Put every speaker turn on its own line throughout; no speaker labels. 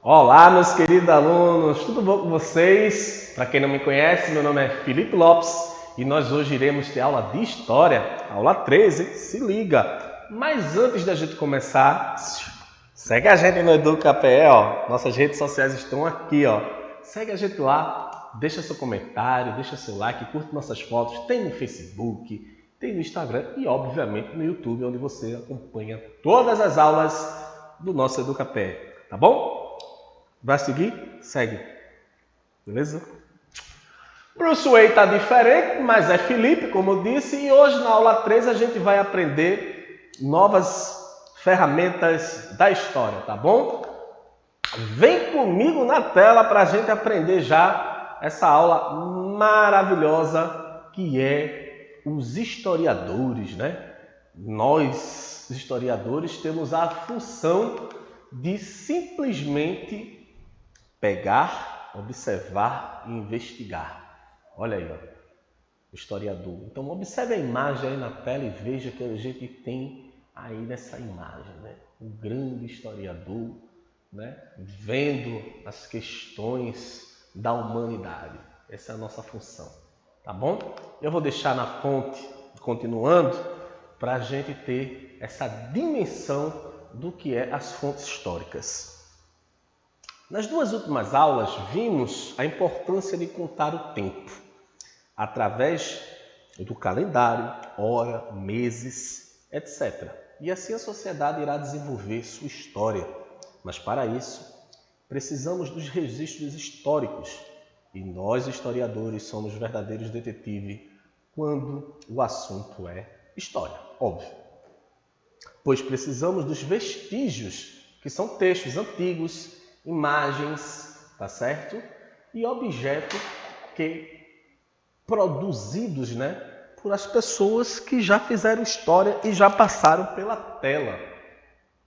Olá, meus queridos alunos, tudo bom com vocês? Para quem não me conhece, meu nome é Felipe Lopes e nós hoje iremos ter aula de História, aula 13, se liga! Mas antes da gente começar, segue a gente no EducaPE, ó. Nossas redes sociais estão aqui, ó. Segue a gente lá, deixa seu comentário, deixa seu like, curte nossas fotos, tem no Facebook, tem no Instagram e, obviamente, no YouTube, onde você acompanha todas as aulas do nosso EducaPE, tá bom? Vai seguir? Segue. Beleza? Bruce Wayne está diferente, mas é Felipe, como eu disse, e hoje na aula 3 a gente vai aprender novas ferramentas da história, tá bom? Vem comigo na tela para a gente aprender já essa aula maravilhosa que é os historiadores, né? Nós, historiadores, temos a função de simplesmente pegar, observar e investigar. Olha aí, ó, o historiador. Então, observe a imagem aí na tela e veja que a gente tem aí nessa imagem, né? Um grande historiador, né? Vendo as questões da humanidade. Essa é a nossa função, tá bom? Eu vou deixar na fonte, continuando, para a gente ter essa dimensão do que é as fontes históricas. Nas duas últimas aulas, vimos a importância de contar o tempo através do calendário, hora, meses, etc. E assim a sociedade irá desenvolver sua história. Mas para isso, precisamos dos registros históricos. E nós, historiadores, somos verdadeiros detetives quando o assunto é história, óbvio. Pois precisamos dos vestígios, que são textos antigos, imagens, tá certo? E objetos produzidos, né, por as pessoas que já fizeram história e já passaram pela tela,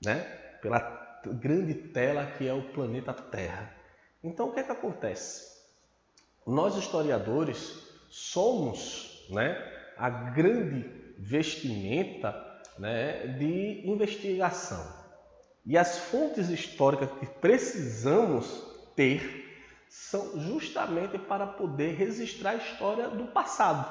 né? Pela grande tela que é o planeta Terra. Então, o que é que acontece? Nós, historiadores, somos, né, a grande vestimenta, né, de investigação. E as fontes históricas que precisamos ter são justamente para poder registrar a história do passado,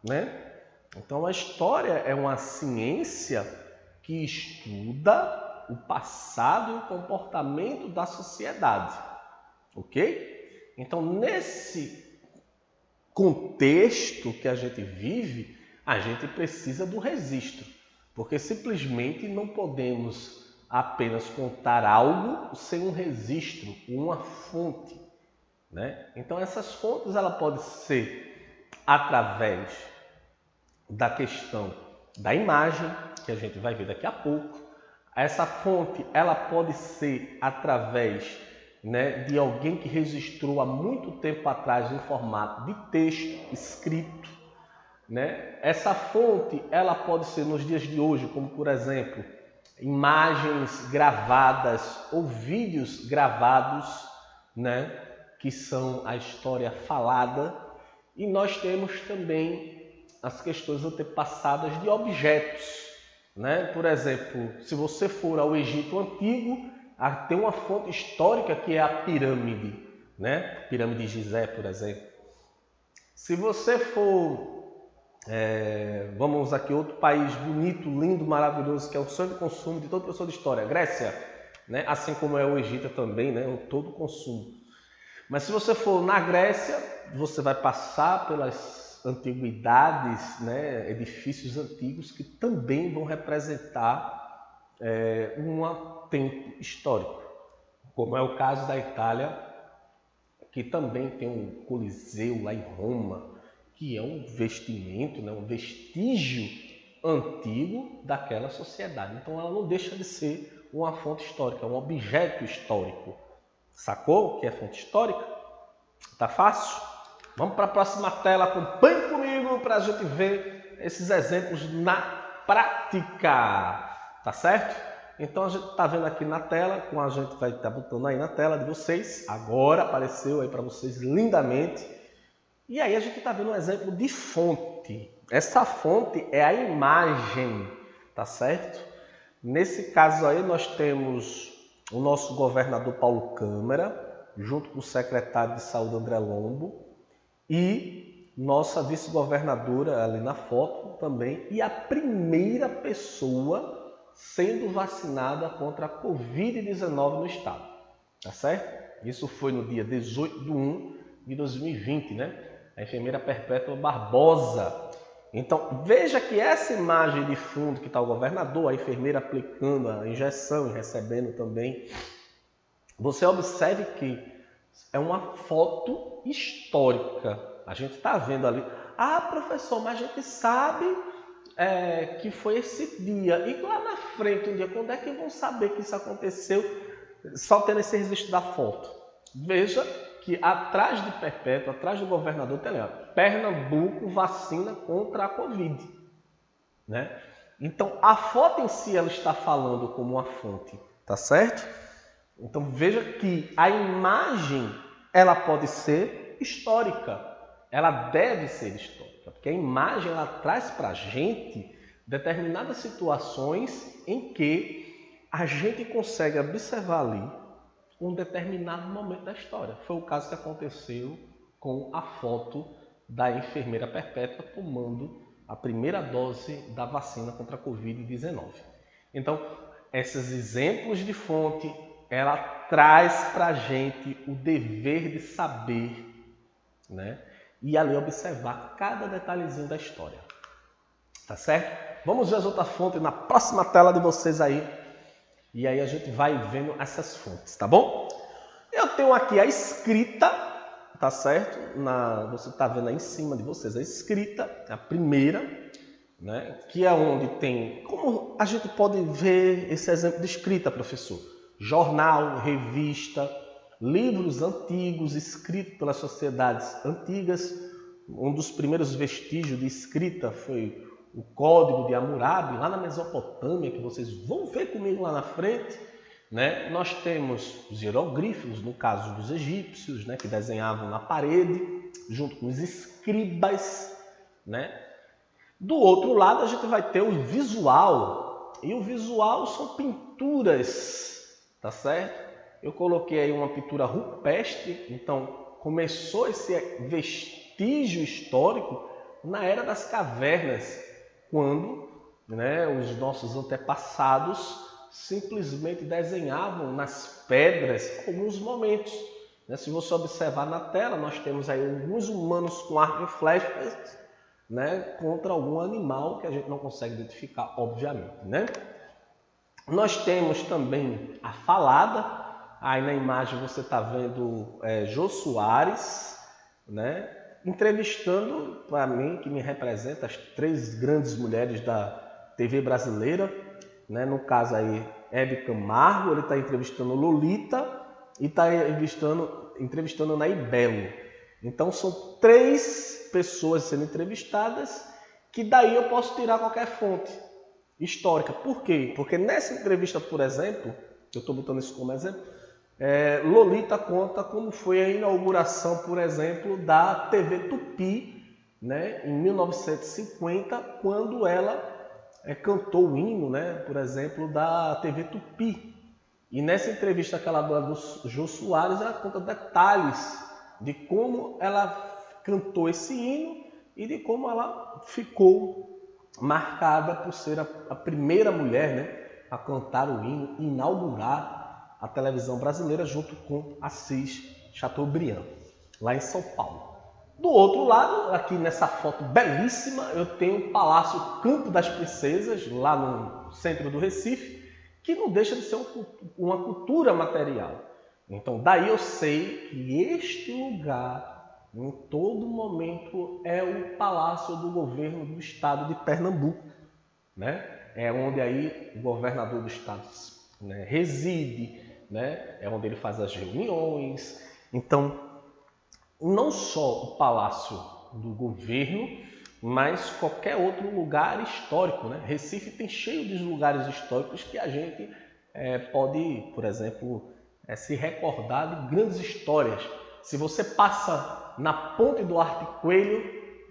né? Então a história é uma ciência que estuda o passado e o comportamento da sociedade, ok? Então nesse contexto que a gente vive, a gente precisa do registro, porque simplesmente não podemos apenas contar algo sem um registro, uma fonte, né? Então essas fontes ela pode ser através da questão da imagem, que a gente vai ver daqui a pouco. Essa fonte ela pode ser através, né, de alguém que registrou há muito tempo atrás em formato de texto escrito, né? Essa fonte ela pode ser nos dias de hoje, como por exemplo, imagens gravadas ou vídeos gravados, né, que são a história falada, e nós temos também as questões antepassadas de objetos, né? Por exemplo, se você for ao Egito Antigo, tem uma fonte histórica que é a pirâmide, né? Pirâmide de Gizé, por exemplo. Se você for vamos aqui, outro país bonito, lindo, maravilhoso, que é o sonho de consumo de toda pessoa de história, Grécia, né? Assim como é o Egito também, né? O todo consumo. Mas se você for na Grécia, você vai passar pelas antiguidades, né? Edifícios antigos que também vão representar um tempo histórico, como é o caso da Itália, que também tem um Coliseu lá em Roma, que é um vestimento, né, um vestígio antigo daquela sociedade. Então ela não deixa de ser uma fonte histórica, um objeto histórico. Sacou o que é fonte histórica? Tá fácil? Vamos para a próxima tela, acompanhe comigo para a gente ver esses exemplos na prática. Tá certo? Então a gente está vendo aqui na tela, como a gente vai estar botando aí na tela de vocês. Agora apareceu aí para vocês lindamente. E aí a gente está vendo um exemplo de fonte. Essa fonte é a imagem, tá certo? Nesse caso aí nós temos o nosso governador Paulo Câmara, junto com o secretário de Saúde André Lombo, e nossa vice-governadora ali na foto também, e a primeira pessoa sendo vacinada contra a Covid-19 no estado, tá certo? Isso foi no dia 18/1 de 2020, né? A enfermeira Perpétua Barbosa. Então, veja que essa imagem de fundo que está o governador, a enfermeira aplicando a injeção e recebendo também, você observe que é uma foto histórica. A gente está vendo ali. Ah, professor, mas a gente sabe que foi esse dia. E lá na frente, um dia, quando é que vão saber que isso aconteceu? Só tendo esse registro da foto. Veja que atrás de Perpétua, atrás do governador, tem ali, Pernambuco vacina contra a Covid. Né? Então, a foto em si ela está falando como uma fonte, tá certo? Então, veja que a imagem ela pode ser histórica, ela deve ser histórica, porque a imagem ela traz para a gente determinadas situações em que a gente consegue observar ali um determinado momento da história. Foi o caso que aconteceu com a foto da enfermeira Perpétua tomando a primeira dose da vacina contra a Covid-19. Então, esses exemplos de fonte, ela traz para a gente o dever de saber, né? E ali observar cada detalhezinho da história. Tá certo? Vamos ver as outras fontes na próxima tela de vocês aí. E aí a gente vai vendo essas fontes, tá bom? Eu tenho aqui a escrita, tá certo? Você está vendo aí em cima de vocês a escrita, a primeira, né? Que é onde tem... Como a gente pode ver esse exemplo de escrita, professor? Jornal, revista, livros antigos escritos pelas sociedades antigas. Um dos primeiros vestígios de escrita foi o Código de Hammurabi, lá na Mesopotâmia, que vocês vão ver comigo lá na frente. Né? Nós temos os hieroglifos, no caso dos egípcios, né? Que desenhavam na parede, junto com os escribas. Né? Do outro lado, a gente vai ter o visual. E o visual são pinturas, tá certo? Eu coloquei aí uma pintura rupestre, então começou esse vestígio histórico na Era das Cavernas, quando, né, os nossos antepassados simplesmente desenhavam nas pedras alguns momentos. Né? Se você observar na tela, nós temos aí alguns humanos com arco e flechas, né, contra algum animal que a gente não consegue identificar, obviamente. Né? Nós temos também a falada. Aí na imagem você está vendo Jô Soares, né, entrevistando, para mim, que me representa, as 3 grandes mulheres da TV brasileira. Né? No caso aí, Hebe Camargo, ele está entrevistando Lolita e está entrevistando Ney Belo. Então são 3 pessoas sendo entrevistadas, que daí eu posso tirar qualquer fonte histórica. Por quê? Porque nessa entrevista, por exemplo, eu estou botando isso como exemplo, Lolita conta como foi a inauguração, por exemplo, da TV Tupi, né, em 1950, quando ela cantou o hino, né, por exemplo, da TV Tupi. E nessa entrevista que ela dá do Jô Soares, ela conta detalhes de como ela cantou esse hino e de como ela ficou marcada por ser a primeira mulher, né, a cantar o hino e inaugurar a televisão brasileira junto com Assis Chateaubriand, lá em São Paulo. Do outro lado, aqui nessa foto belíssima, eu tenho o Palácio Campo das Princesas, lá no centro do Recife, que não deixa de ser uma cultura material. Então, daí eu sei que este lugar, em todo momento, é o Palácio do Governo do Estado de Pernambuco. Né? É onde aí o governador do estado, né, reside, né? É onde ele faz as reuniões. Então, não só o Palácio do Governo, mas qualquer outro lugar histórico. Né? Recife tem cheio de lugares históricos que a gente pode, por exemplo, se recordar de grandes histórias. Se você passa na Ponte Duarte Coelho,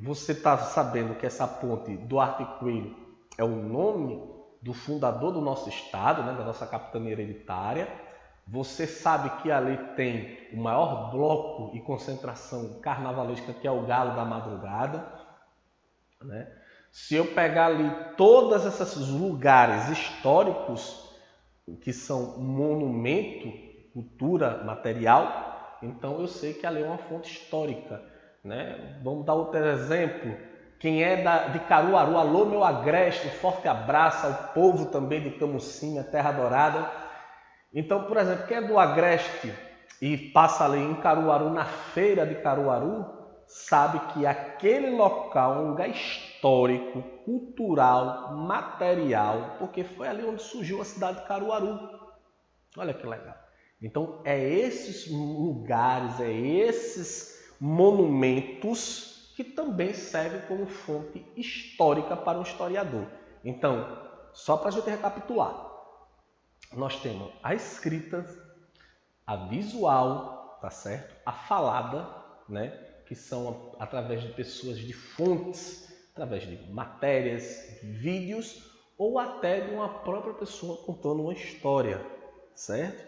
você está sabendo que essa Ponte Duarte Coelho é o nome do fundador do nosso estado, né, da nossa capitania hereditária. Você sabe que ali tem o maior bloco e concentração carnavalesca, que é o Galo da Madrugada, né? Se eu pegar ali todos esses lugares históricos que são monumento, cultura material, então eu sei que ali é uma fonte histórica, né? Vamos dar outro exemplo. Quem é de Caruaru, alô meu agreste, um forte abraço ao povo também de Camusim, Terra Dourada. Então, por exemplo, quem é do Agreste e passa ali em Caruaru, na feira de Caruaru, sabe que aquele local é um lugar histórico, cultural, material, porque foi ali onde surgiu a cidade de Caruaru. Olha que legal. Então, é esses lugares, é esses monumentos que também servem como fonte histórica para um historiador. Então, só para a gente recapitular, nós temos a escrita, a visual, tá certo? A falada, né? Que são através de pessoas, de fontes, através de matérias, vídeos ou até de uma própria pessoa contando uma história, certo?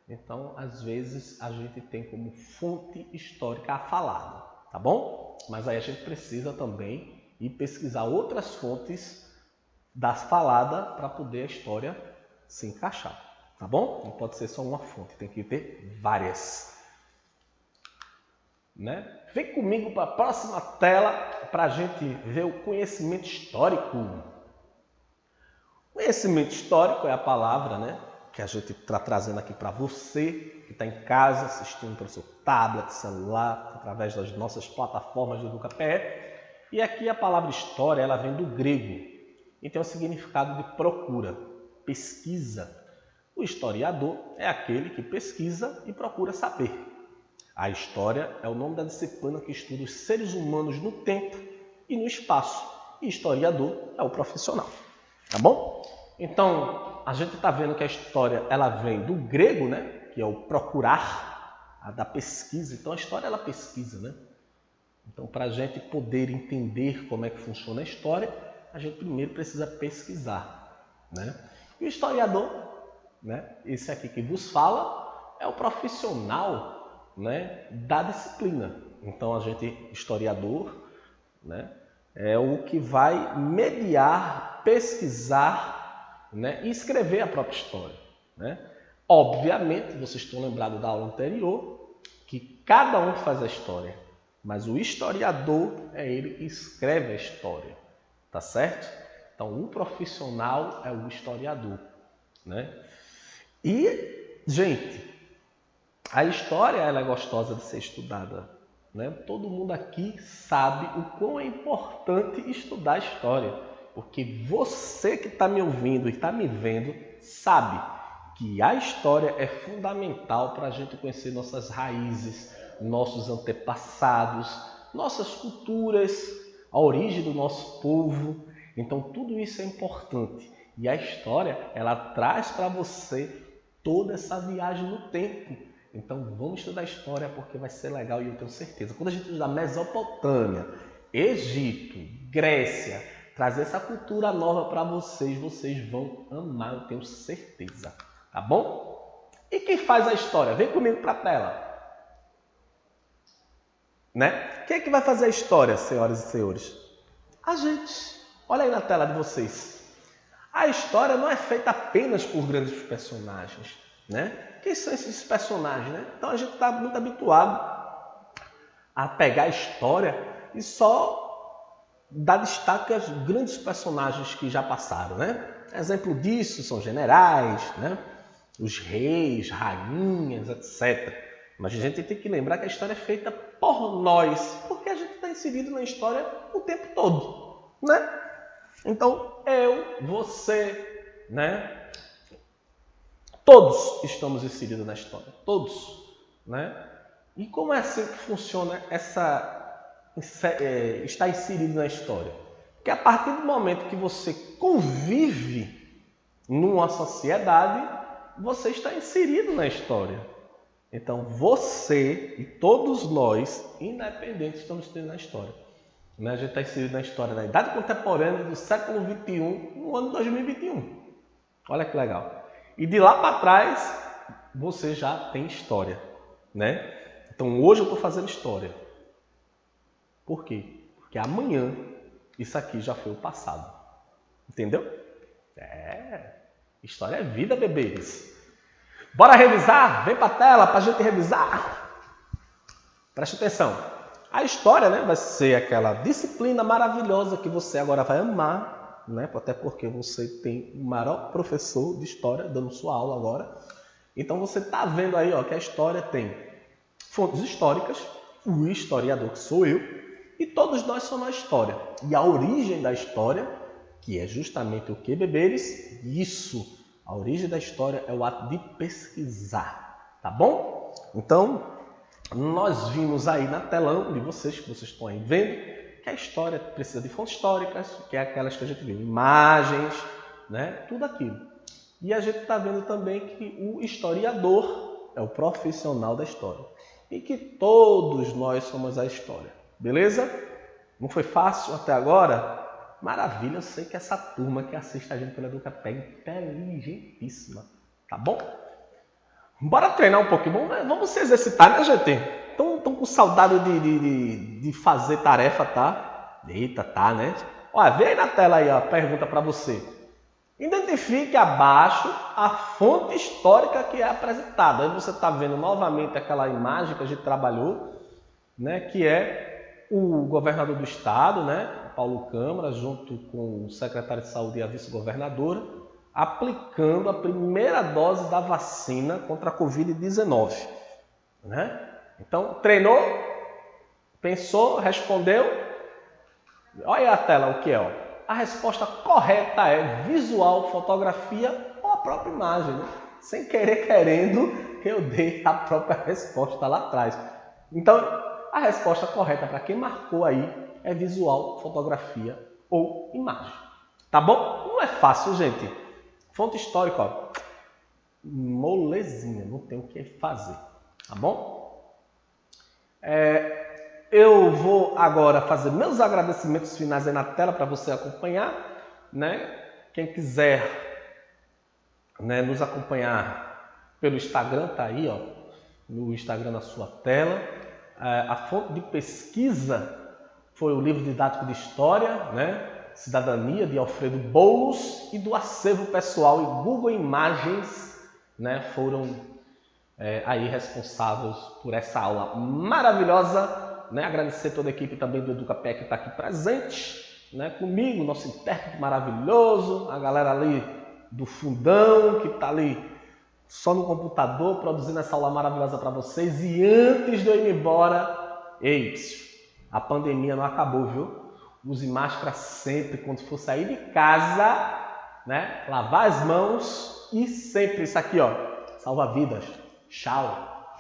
Então, às vezes, a gente tem como fonte histórica a falada, tá bom? Mas aí a gente precisa também ir pesquisar outras fontes da falada para poder a história se encaixar, tá bom? Não pode ser só uma fonte, tem que ter várias, né? Vem comigo para a próxima tela para a gente ver o conhecimento histórico. Conhecimento histórico é a palavra, né, que a gente está trazendo aqui para você que está em casa assistindo pelo seu tablet, celular, através das nossas plataformas do EducaPE. E aqui a palavra história, ela vem do grego e tem o significado de procura, pesquisa. O historiador é aquele que pesquisa e procura saber. A história é o nome da disciplina que estuda os seres humanos no tempo e no espaço. E historiador é o profissional. Tá bom? Então, a gente está vendo que a história ela vem do grego, né? Que é o procurar, a da pesquisa. Então, a história ela pesquisa, né? Então, para a gente poder entender como é que funciona a história, a gente primeiro precisa pesquisar, né? E o historiador, né? Esse aqui que vos fala, é o profissional, né? Da disciplina. Então, a gente, historiador, né? É o que vai mediar, pesquisar, né? E escrever a própria história, né? Obviamente, vocês estão lembrados da aula anterior, que cada um faz a história, mas o historiador é ele que escreve a história, tá certo? Então, um profissional é o historiador, né? E, gente, a história ela é gostosa de ser estudada, né? Todo mundo aqui sabe o quão é importante estudar história, porque você que está me ouvindo e está me vendo sabe que a história é fundamental para a gente conhecer nossas raízes, nossos antepassados, nossas culturas, a origem do nosso povo. Então tudo isso é importante e a história ela traz para você toda essa viagem no tempo. Então vamos estudar história porque vai ser legal e eu tenho certeza. Quando a gente estudar Mesopotâmia, Egito, Grécia, trazer essa cultura nova para vocês, vocês vão amar, eu tenho certeza. Tá bom? E quem faz a história? Vem comigo para a tela. Né? Quem é que vai fazer a história, senhoras e senhores? A gente. Olha aí na tela de vocês. A história não é feita apenas por grandes personagens, né? Quem são esses personagens, né? Então a gente está muito habituado a pegar a história e só dar destaque aos grandes personagens que já passaram, né? Exemplo disso são generais, né? Os reis, rainhas, etc. Mas a gente tem que lembrar que a história é feita por nós, porque a gente está inserido na história o tempo todo, né? Então, eu, você, né? Todos estamos inseridos na história, todos, né? E como é assim que funciona estar inserido na história? Porque a partir do momento que você convive numa sociedade, você está inserido na história. Então, você e todos nós, independentes, estamos inseridos na história. A gente está inserido na história da idade contemporânea do século XXI, no ano 2021. Olha que legal. E de lá para trás, você já tem história, né? Então hoje eu estou fazendo história. Por quê? Porque amanhã isso aqui já foi o passado. Entendeu? História é vida, bebês. Bora revisar? Vem para a tela para a gente revisar. Preste atenção. A história, né, vai ser aquela disciplina maravilhosa que você agora vai amar, né? Até porque você tem o maior professor de história dando sua aula agora. Então você está vendo aí, ó, que a história tem fontes históricas, o historiador que sou eu, e todos nós somos a história. E a origem da história, que é justamente o que, bebês? Isso. A origem da história é o ato de pesquisar, tá bom? Então, nós vimos aí na telão de vocês, que vocês estão aí vendo, que a história precisa de fontes históricas, que é aquelas que a gente viu, imagens, né? Tudo aquilo. E a gente está vendo também que o historiador é o profissional da história. E que todos nós somos a história. Beleza? Não foi fácil até agora? Maravilha, eu sei que essa turma que assiste a gente pela EducaPé é inteligentíssima. Tá bom? Bora treinar um pouquinho. Vamos se exercitar, né, gente? Estão com saudade de fazer tarefa, tá? Eita, tá, né? Olha, vê aí na tela aí a pergunta para você. Identifique abaixo a fonte histórica que é apresentada. Aí você está vendo novamente aquela imagem que a gente trabalhou, né, que é o governador do estado, né, Paulo Câmara, junto com o secretário de saúde e a vice-governadora, aplicando a primeira dose da vacina contra a Covid-19. Né? Então, treinou, pensou, respondeu. Olha aí a tela, o que é? Ó. A resposta correta é visual, fotografia ou a própria imagem. Né? Sem querer, querendo, eu dei a própria resposta lá atrás. Então, a resposta correta para quem marcou aí é visual, fotografia ou imagem. Tá bom? Não é fácil, gente. Fonte histórica, ó, molezinha, não tem o que fazer. Tá bom? Eu vou agora fazer meus agradecimentos finais aí na tela para você acompanhar, né? Quem quiser, né, nos acompanhar pelo Instagram, tá aí, ó, no Instagram na sua tela. A fonte de pesquisa foi o livro didático de história, né? Cidadania, de Alfredo Boulos, e do acervo pessoal e Google Imagens, né, foram aí responsáveis por essa aula maravilhosa. Né? Agradecer toda a equipe também do EducaPé que está aqui presente, né? Comigo, nosso intérprete maravilhoso, a galera ali do fundão que está ali só no computador produzindo essa aula maravilhosa para vocês. E antes de eu ir embora, a pandemia não acabou, viu? Use máscara sempre quando for sair de casa, né? Lavar as mãos e sempre isso aqui, ó, salva vidas. Tchau!